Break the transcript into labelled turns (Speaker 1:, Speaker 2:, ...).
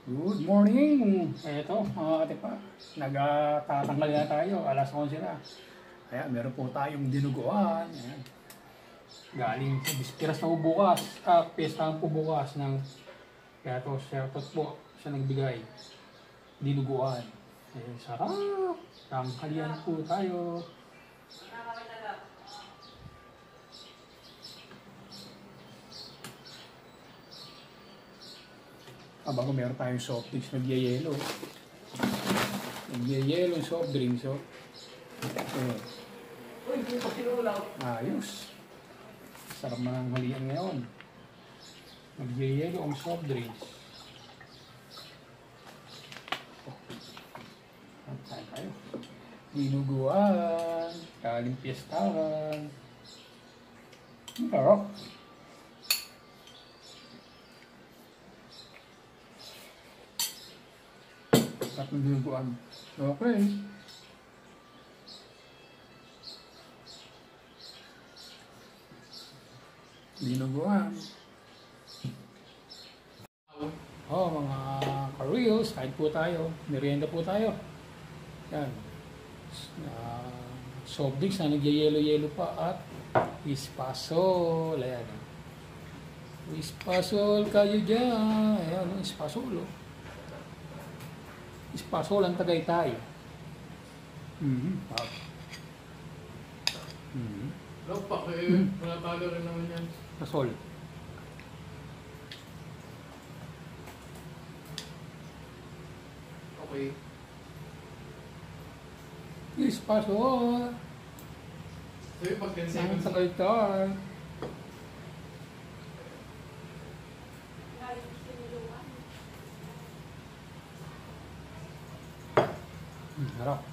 Speaker 1: Good morning! Eto, mga katipa, nagtatanggal na tayo, alas 11 na. Kaya meron po tayong dinuguan. Ayan. Galing sa Bispiras na po bukas, pestahan po bukas ng, kaya to, shoutout po sa nagbigay. Dinuguan. Sarap! Tangkalian po tayo. Bago meron tayong soft drinks, nagyayelo. Nagyayelo yung soft drinks, so. Ayos. Sarap man ang halian ngayon. Nagyayelo ang soft drinks. Saan tayo? Dinuguan. Kaling piestahan. Sarap. At dinuguan. Okay. Dinuguan. Oh, mga ka-reels, kain po tayo. Merienda po tayo. Yan. Soft drinks na nagyayelo-yelo pa at espasol. Ayan. Espasol kayo dyan. Ayan, espasol. Oh. Espasol ang Tagaytay.
Speaker 2: Lopak eh, manatalo rin naman yan.
Speaker 1: Espasol.
Speaker 2: Okay.
Speaker 1: Espasol.
Speaker 2: So yung pag 10
Speaker 1: Ang
Speaker 2: seconds,
Speaker 1: Tagaytay. Harap.